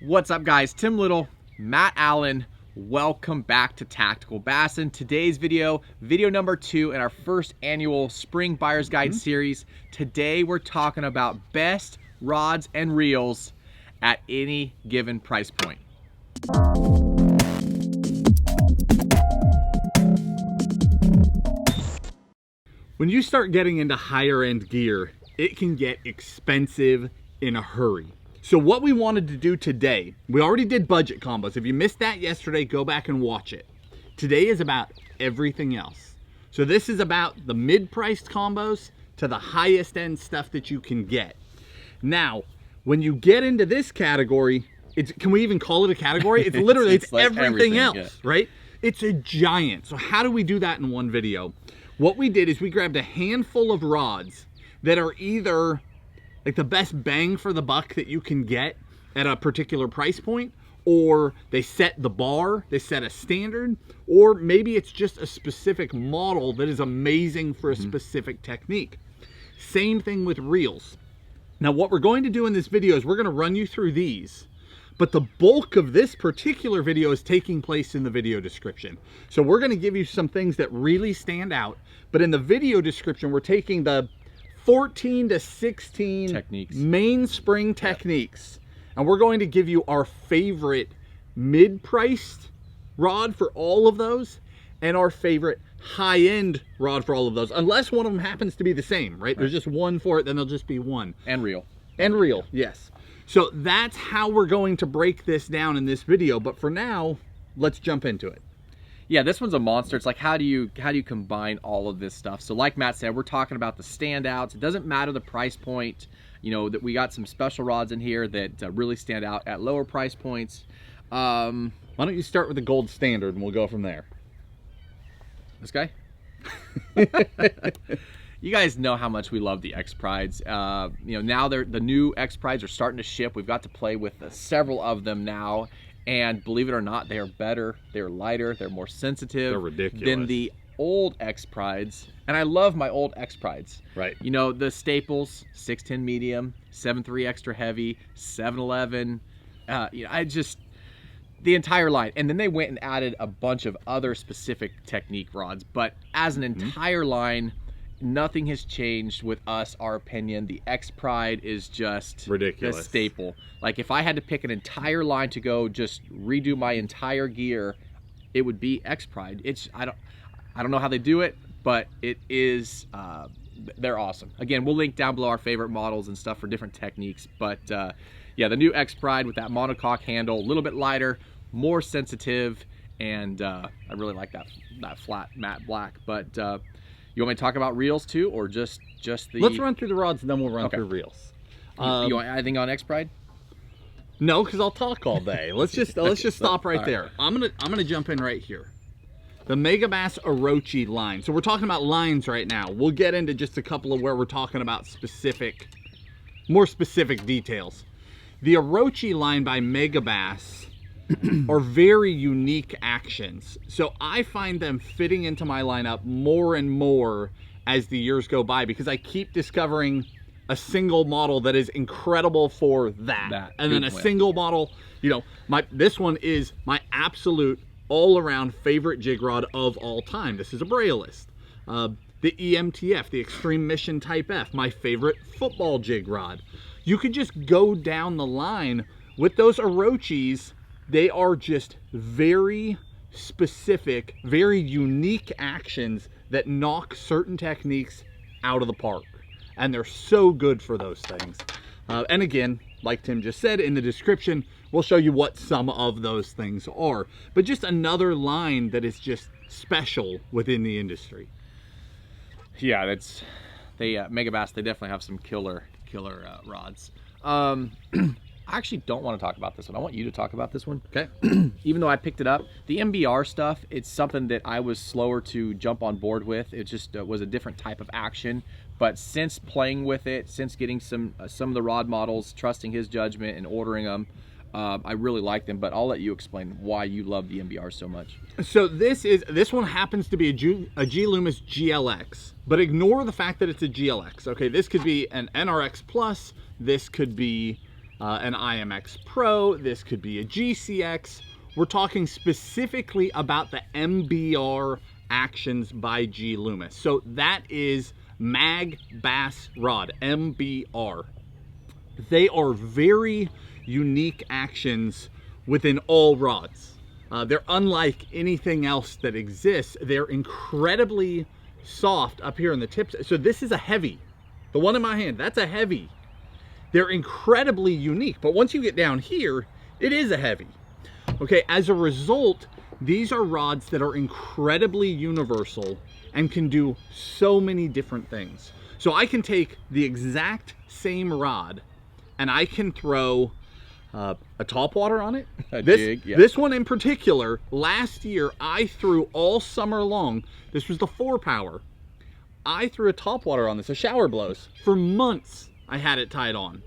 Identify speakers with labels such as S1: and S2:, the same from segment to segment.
S1: What's up, guys? Tim Little, Matt Allen. Welcome back to Tactical Bassin. Today's video number 2 in our first annual Spring Buyer's Guide series. Today we're talking about best rods and reels at any given price point.
S2: When you start getting into higher end gear, it can get expensive in a hurry. So what we wanted to do today, we already did budget combos. If you missed that yesterday, go back and watch it. Today is about everything else. So this is about the mid-priced combos to the highest end stuff that you can get. Now, when you get into this category, can we even call it a category? It's literally, it's like everything else, yeah. Right? It's a giant. So how do we do that in one video? What we did is we grabbed a handful of rods that are either like the best bang for the buck that you can get at a particular price point, or they set the bar, they set a standard, or maybe it's just a specific model that is amazing for a specific technique. Same thing with reels. Now what we're going to do in this video is we're going to run you through these, but the bulk of this particular video is taking place in the video description. So we're going to give you some things that really stand out, but in the video description we're taking the 14 to 16
S1: techniques,
S2: mainspring techniques, and we're going to give you our favorite mid-priced rod for all of those and our favorite high-end rod for all of those, unless one of them happens to be the same, right? There's just one for it, then there'll just be one.
S1: And reel.
S2: And reel, yes. So that's how we're going to break this down in this video, but for now, let's jump into it.
S1: Yeah, this one's a monster. It's like, how do you combine all of this stuff? So like Matt said, we're talking about the standouts. It doesn't matter the price point. You know, that we got some special rods in here that really stand out at lower price points.
S2: Why don't you start with the gold standard and we'll go from there.
S1: This guy? You guys know how much we love the X Prides. You know, now the new X Prides are starting to ship. We've got to play with several of them now. And believe it or not, they are better, they're lighter, they're more sensitive.
S2: They're ridiculous.
S1: Than the old X Prides. And I love my old X Prides.
S2: Right.
S1: You know, the staples, 610 medium, 7.3 extra heavy, 711. You know, the entire line. And then they went and added a bunch of other specific technique rods. But as an entire line, nothing has changed with us, our opinion. The X Pride is just
S2: ridiculous.
S1: The staple. Like if I had to pick an entire line to go just redo my entire gear, it would be X Pride. I don't know how they do it, but it is they're awesome. Again, we'll link down below our favorite models and stuff for different techniques. But yeah, the new X Pride with that monocoque handle, a little bit lighter, more sensitive, and I really like that flat matte black. But you want me to talk about reels too, or just the?
S2: Let's run through the rods and then we'll run through reels.
S1: You want anything on X Pride?
S2: No, because I'll talk all day. Let's just stop right there. I'm gonna jump in right here. The Megabass Orochi line. So we're talking about lines right now. We'll get into just a couple of where we're talking about more specific details. The Orochi line by Megabass are very unique actions. So I find them fitting into my lineup more and more as the years go by, because I keep discovering a single model that is incredible for that. And then a single model, you know, this one is my absolute all-around favorite jig rod of all time. This is a Brailleist. The EMTF, the Extreme Mission Type F, my favorite football jig rod. You could just go down the line with those Orochis. They are just very specific, very unique actions that knock certain techniques out of the park. And they're so good for those things. And again, like Tim just said, in the description, we'll show you what some of those things are. But just another line that is just special within the industry.
S1: Yeah, Megabass, they definitely have some killer rods. I actually don't want to talk about this one. I want you to talk about this one.
S2: Okay.
S1: Even though I picked it up, the MBR stuff, it's something that I was slower to jump on board with. It just was a different type of action. But since playing with it, since getting some of the rod models, trusting his judgment and ordering them, I really like them. But I'll let you explain why you love the MBR so much.
S2: So this one happens to be a G Loomis GLX, but ignore the fact that it's a GLX. Okay, this could be an NRX Plus. This could be an IMX Pro, this could be a GCX. We're talking specifically about the MBR actions by G Loomis. So that is Megabass rod, MBR. They are very unique actions within all rods. They're unlike anything else that exists. They're incredibly soft up here in the tips. So this is a heavy. The one in my hand, that's a heavy. They're incredibly unique, but once you get down here, it is a heavy. Okay, as a result, these are rods that are incredibly universal and can do so many different things. So I can take the exact same rod and I can throw a topwater on it.
S1: Jig, yeah.
S2: This one in particular, last year I threw all summer long. This was the 4-power. I threw a topwater on this, a shower blows. For months I had it tied on.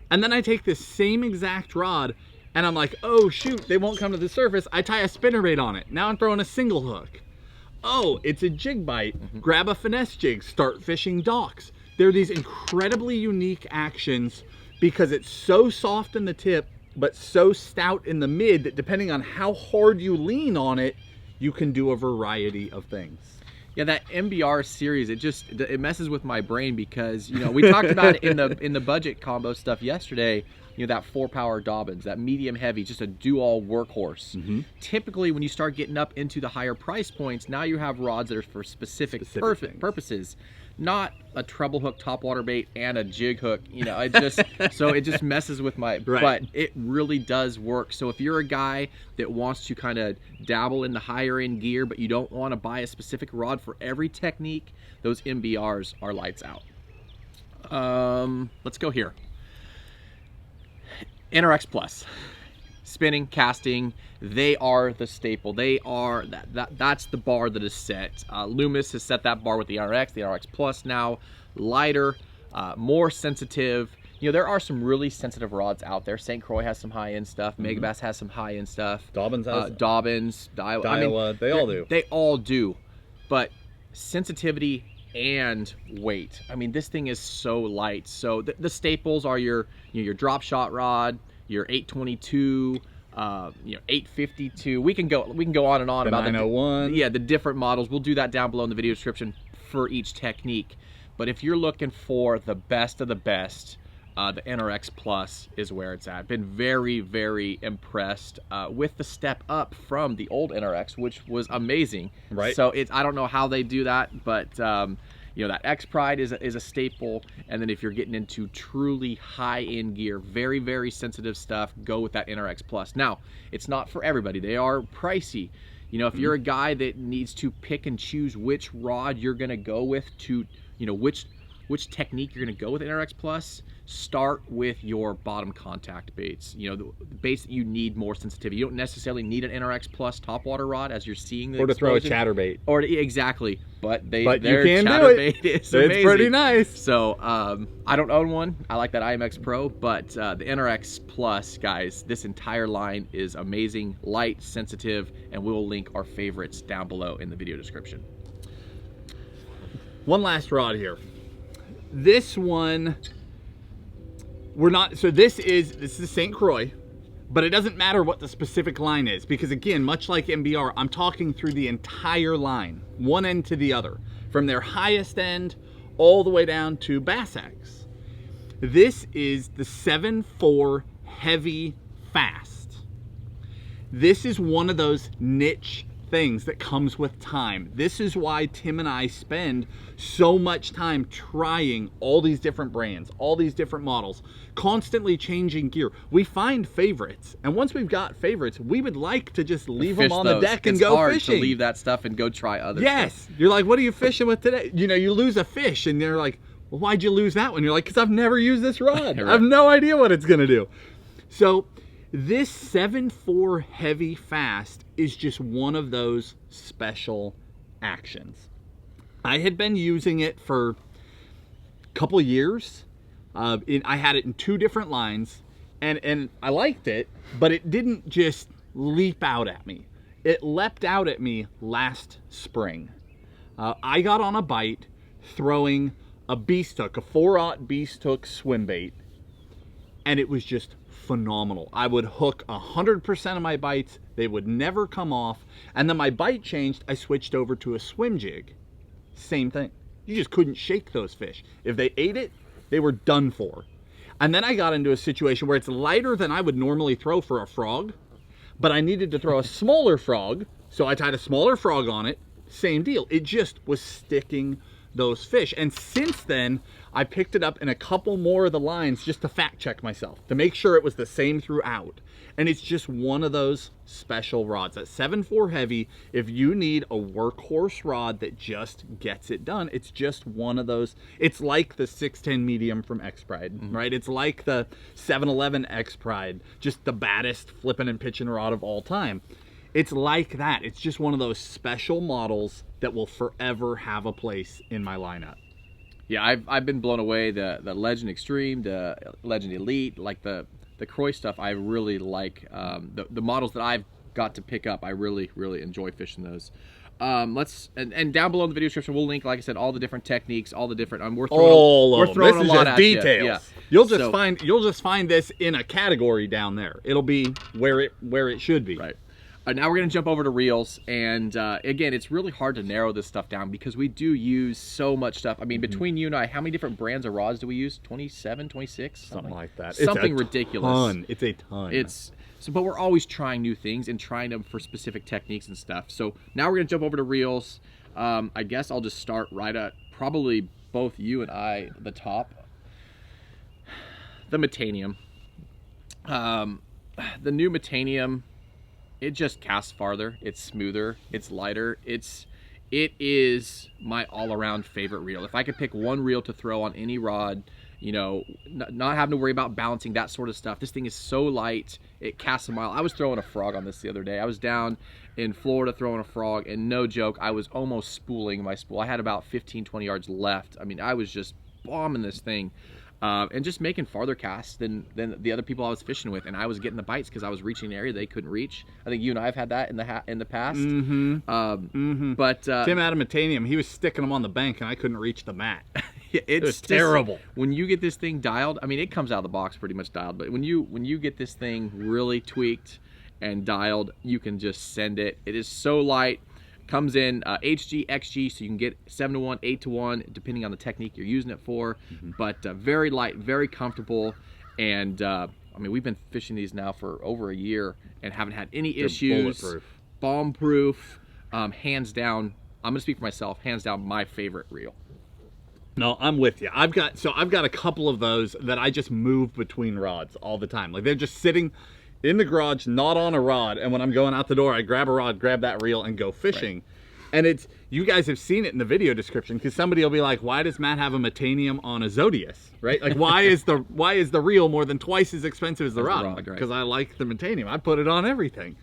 S2: And then I take this same exact rod and I'm like, oh shoot, they won't come to the surface. I tie a spinnerbait on it. Now I'm throwing a single hook. Oh, it's a jig bite. Grab a finesse jig, start fishing docks. There are these incredibly unique actions because it's so soft in the tip, but so stout in the mid that depending on how hard you lean on it, you can do a variety of things.
S1: Yeah, that MBR series, it messes with my brain because, you know, we talked about it in the budget combo stuff yesterday, you know, that 4-power Dobbins, that medium heavy, just a do-all workhorse. Typically, when you start getting up into the higher price points, now you have rods that are for specific purposes, not a treble hook topwater bait and a jig hook. You know, so it just messes with my.
S2: Right.
S1: But it really does work. So if you're a guy that wants to kind of dabble in the higher end gear, but you don't want to buy a specific rod for every technique, those MBRs are lights out. Let's go here. NRX Plus, spinning, casting, they are the staple. They are that's the bar that is set. Loomis has set that bar with the NRX Plus now, lighter, more sensitive. You know, there are some really sensitive rods out there. St. Croix has some high-end stuff. Megabass has some high-end stuff.
S2: Dobbins has
S1: Dobbins, Daiwa. I mean,
S2: they all do.
S1: They all do, but sensitivity and weight. I mean, this thing is so light. So the staples are your drop shot rod, your 822, 852. We can go on and on about
S2: 901.
S1: the different models. We'll do that down below in the video description for each technique. But if you're looking for the best of the best, the NRX Plus is where it's at. Been very, very impressed with the step up from the old NRX, which was amazing.
S2: Right.
S1: So I don't know how they do that, but you know, that X Pride is a staple. And then if you're getting into truly high-end gear, very, very sensitive stuff, go with that NRX Plus. Now, it's not for everybody. They are pricey. You know, if you're a guy that needs to pick and choose which rod you're gonna go with to, you know, which technique you're gonna go with NRX Plus, start with your bottom contact baits. You know, the baits that you need more sensitivity. You don't necessarily need an NRX Plus topwater rod as you're seeing the
S2: or to throw a
S1: explosion.
S2: chatterbait.
S1: Or exactly, but their
S2: you can
S1: chatterbait is amazing.
S2: It's pretty nice.
S1: So I don't own one. I like that IMX Pro, but the NRX Plus, guys, this entire line is amazing, light, sensitive, and we'll link our favorites down below in the video description.
S2: One last rod here. This one, this is St. Croix, but it doesn't matter what the specific line is because again, much like MBR, I'm talking through the entire line, one end to the other, from their highest end all the way down to Bass X. This is the 7.4 heavy fast. This is one of those niche things that comes with time. This is why Tim and I spend so much time trying all these different brands, all these different models, constantly changing gear. We find favorites, and once we've got favorites, we would like to just leave them on the deck and go fishing. It's hard to
S1: leave that stuff and go try other stuff.
S2: Yes, you're like, what are you fishing with today? You know, you lose a fish, and they're like, well, why'd you lose that one? You're like, because I've never used this rod.
S1: Right.
S2: I have no idea what it's gonna do. So this 7.4 heavy fast is just one of those special actions. I had been using it for a couple of years. I had it in 2 different lines, and I liked it, but it didn't just leap out at me. It leapt out at me last spring. I got on a bite throwing a beast hook, a 4/0 beast hook swim bait. and it was just phenomenal. I would hook 100% of my bites. They would never come off. And then my bite changed. I switched over to a swim jig. Same thing. You just couldn't shake those fish. If they ate it, they were done for. And then I got into a situation where it's lighter than I would normally throw for a frog, but I needed to throw a smaller frog, so I tied a smaller frog on it. Same deal. It just was sticking those fish. And since then, I picked it up in a couple more of the lines just to fact check myself, to make sure it was the same throughout. And it's just one of those special rods. That 7.4 heavy, if you need a workhorse rod that just gets it done, it's just one of those. It's like the 610 medium from X-Pride, right? It's like the 711 X-Pride, just the baddest flipping and pitching rod of all time. It's like that. It's just one of those special models that will forever have a place in my lineup.
S1: Yeah, I've been blown away. The Legend Extreme, the Legend Elite, like the Croix stuff. I really like the models that I've got to pick up. I really enjoy fishing those. And down below in the video description, we'll link, like I said, all the different techniques, all the different. We're throwing a lot at
S2: details.
S1: You. Yeah.
S2: You'll just find this in a category down there. It'll be where it should be.
S1: Right. Now we're going to jump over to reels, and again, it's really hard to narrow this stuff down because we do use so much stuff. I mean, between you and I, how many different brands of rods do we use? 27, 26?
S2: Something like that.
S1: Something ridiculous.
S2: It's a ton.
S1: But we're always trying new things and trying them for specific techniques and stuff. So now we're going to jump over to reels. I guess I'll just start right at probably both you and I, the top. The Metanium. The new Metanium, it just casts farther. It's smoother. It's lighter. It is my all-around favorite reel. If I could pick one reel to throw on any rod, you know, not having to worry about balancing, that sort of stuff. This thing is so light. It casts a mile. I was throwing a frog on this the other day. I was down in Florida throwing a frog, and no joke, I was almost spooling my spool. I had about 15, 20 yards left. I mean, I was just bombing this thing. And just making farther casts than the other people I was fishing with, and I was getting the bites because I was reaching an area they couldn't reach. I think you and I have had that in the past. But
S2: Tim had a Metanium. He was sticking them on the bank, and I couldn't reach the mat.
S1: It
S2: was terrible.
S1: When you get this thing dialed, I mean, it comes out of the box pretty much dialed. But when you get this thing really tweaked and dialed, you can just send it. It is so light. Comes in HG, XG, so you can get 7-to-1, 8-to-1, depending on the technique you're using it for. But very light, very comfortable, and I mean, we've been fishing these now for over a year and haven't had any issues.
S2: Bulletproof.
S1: Bomb-proof, hands down. I'm gonna speak for myself. Hands down, my favorite reel.
S2: No, I'm with you. I've got a couple of those that I just move between rods all the time. Like they're just sitting in the garage, not on a rod, and when I'm going out the door, I grab a rod, grab that reel, and go fishing. Right. And you guys have seen it in the video description, because somebody will be like, why does Matt have a Metanium on a Zodius, right? Like, why is the reel more than twice as expensive as the rod? Because I like the Metanium. I put it on everything.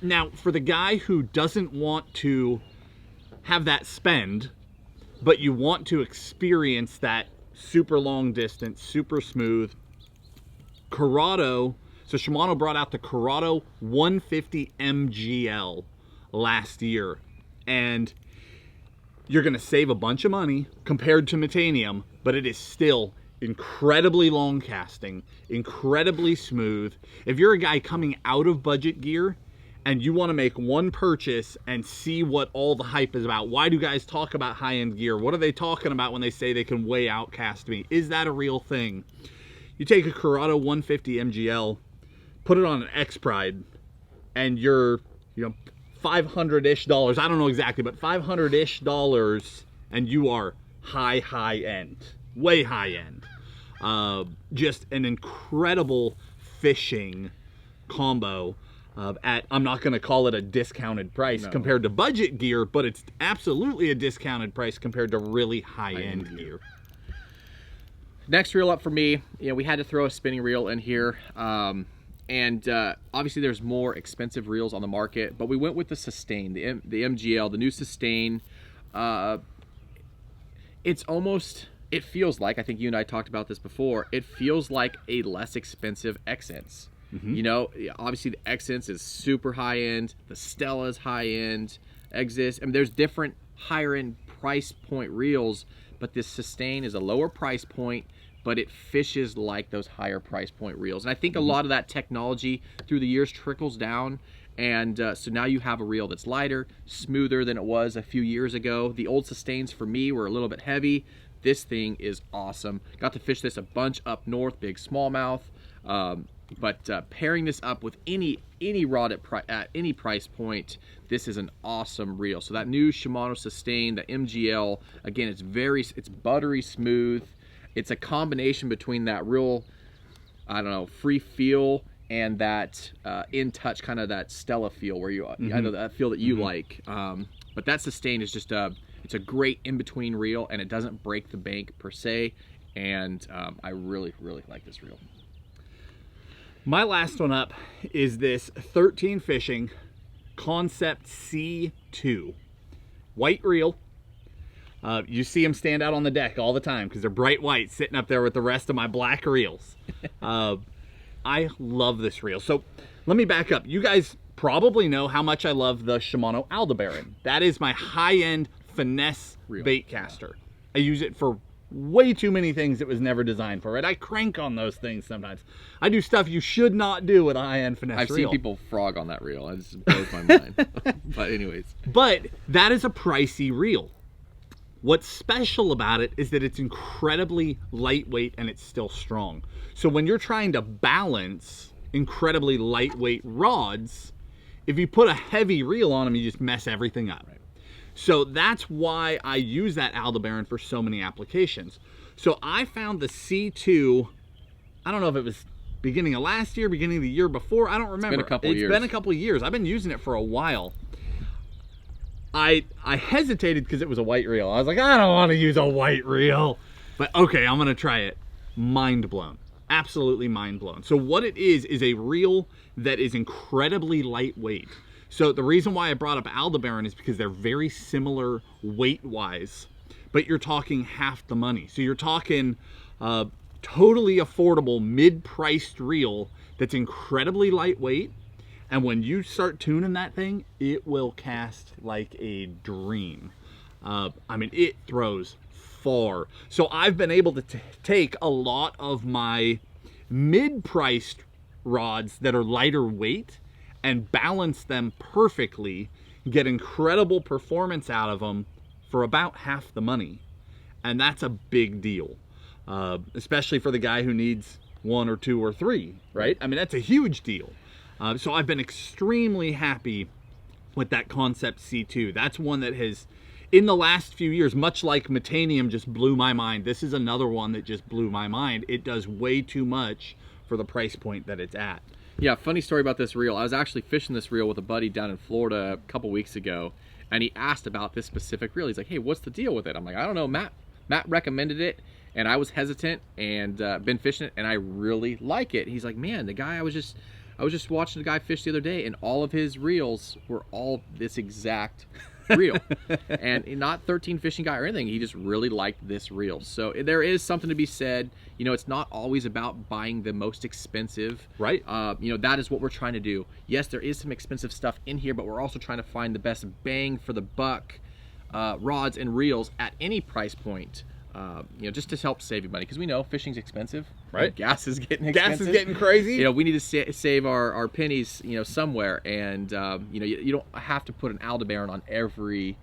S2: Now, for the guy who doesn't want to have that spend, but you want to experience that super long distance, super smooth, Corrado. So Shimano brought out the Corrado 150 MGL last year, and you're going to save a bunch of money compared to Metanium, but it is still incredibly long casting, incredibly smooth. If you're a guy coming out of budget gear and you want to make one purchase and see what all the hype is about, why do guys talk about high-end gear? What are they talking about when they say they can way outcast me? Is that a real thing? You take a Corrado 150 MGL, put it on an X-Pride, and you're, $500-ish. I don't know exactly, but $500-ish, and you are high end, way high end. Just an incredible fishing combo at, I'm not going to call it a discounted price compared to budget gear, but it's absolutely a discounted price compared to really high-end gear.
S1: Next reel up for me, we had to throw a spinning reel in here. And obviously there's more expensive reels on the market, but we went with the Sustain, the MGL, the new Sustain. It's almost, it feels like, I think you and I talked about this before, it feels like a less expensive Xsense. Obviously the Xsense is super high end, the Stella is high end, Exist. I mean, there's different higher end price point reels, but this Sustain is a lower price point, but it fishes like those higher price point reels. And I think a lot of that technology through the years trickles down. And so now you have a reel that's lighter, smoother than it was a few years ago. The old Sustains for me were a little bit heavy. This thing is awesome. Got to fish this a bunch up north, big smallmouth. But pairing this up with any rod at any price point, this is an awesome reel. So that new Shimano Sustain, the MGL, again, it's buttery smooth. It's a combination between that real, I don't know, free feel and that in touch kind of that Stella feel where you, I know that feel that you like. But that Sustain is just it's a great in-between reel, and it doesn't break the bank per se. And I really, really like this reel.
S2: My last one up is this 13 Fishing Concept C2 white reel. You see them stand out on the deck all the time because they're bright white, sitting up there with the rest of my black reels. I love this reel. So let me back up. You guys probably know how much I love the Shimano Aldebaran. That is my high-end finesse reel. Bait caster. I use it for way too many things it was never designed for, right? I crank on those things sometimes. I do stuff you should not do with a high-end finesse
S1: I've
S2: reel.
S1: seen people frog on that reel. It just blows my mind. But anyways.
S2: But that is a pricey reel. What's special about it is that it's incredibly lightweight and it's still strong. So when you're trying to balance incredibly lightweight rods, if you put a heavy reel on them, you just mess everything up. Right. So that's why I use that Aldebaran for so many applications. So I found the C2, I don't know if it was beginning of last year, beginning of the year before, I don't remember.
S1: It's been a couple years.
S2: I've been using it for a while. I hesitated because it was a white reel. I was like, I don't want to use a white reel. But okay, I'm going to try it. Mind blown. Absolutely mind blown. So what it is a reel that is incredibly lightweight. So the reason why I brought up Aldebaran is because they're very similar weight-wise, but you're talking half the money. So you're talking totally affordable, mid-priced reel that's incredibly lightweight. And when you start tuning that thing, it will cast like a dream. I mean, it throws far. So I've been able to take a lot of my mid-priced rods that are lighter weight and balance them perfectly, get incredible performance out of them for about half the money. And that's a big deal, especially for the guy who needs 1 or 2 or 3, right? I mean, that's a huge deal. So I've been extremely happy with that Concept C2. That's one that has, in the last few years, much like Metanium just blew my mind, this is another one that just blew my mind. It does way too much for the price point that it's at.
S1: Yeah, funny story about this reel. I was actually fishing this reel with a buddy down in Florida a couple weeks ago, and he asked about this specific reel. He's like, hey, what's the deal with it? I'm like, I don't know, Matt recommended it, and I was hesitant and been fishing it, and I really like it. He's like, man, the guy I was just watching the guy fish the other day, and all of his reels were all this exact reel. And not 13 Fishing guy or anything, he just really liked this reel. So there is something to be said. You know, it's not always about buying the most expensive.
S2: Right.
S1: You know, that is what we're trying to do. Yes, there is some expensive stuff in here, but we're also trying to find the best bang for the buck rods and reels at any price point. You know, just to help save you money, because we know fishing's expensive.
S2: Right.
S1: Gas is getting expensive.
S2: Gas is getting crazy.
S1: You know, we need to save our pennies, you know, somewhere. And, you know, you don't have to put an Aldebaran on every,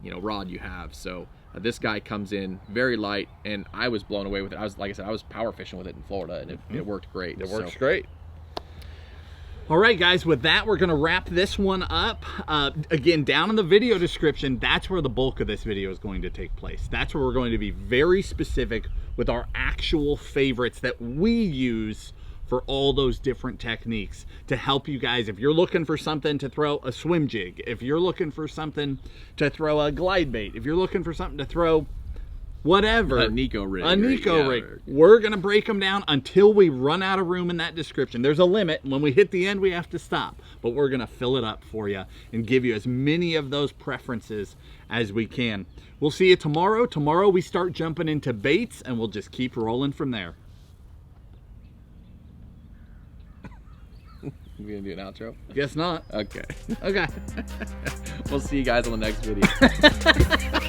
S1: you know, rod you have. So this guy comes in very light, and I was blown away with it. Like I said, I was power fishing with it in Florida, and it worked great.
S2: It works great. All right, guys, with that, we're going to wrap this one up. Again, down in the video description, that's where the bulk of this video is going to take place. That's where we're going to be very specific with our actual favorites that we use for all those different techniques to help you guys. If you're looking for something to throw a swim jig, if you're looking for something to throw a glide bait, if you're looking for something to throw whatever,
S1: a Nico rig.
S2: A Nico rig. We're going to break them down until we run out of room in that description. There's a limit. When we hit the end, we have to stop. But we're going to fill it up for you and give you as many of those preferences as we can. We'll see you tomorrow. Tomorrow we start jumping into baits, and we'll just keep rolling from there.
S1: You going to do an outro?
S2: Guess not.
S1: Okay.
S2: Okay.
S1: We'll see you guys on the next video.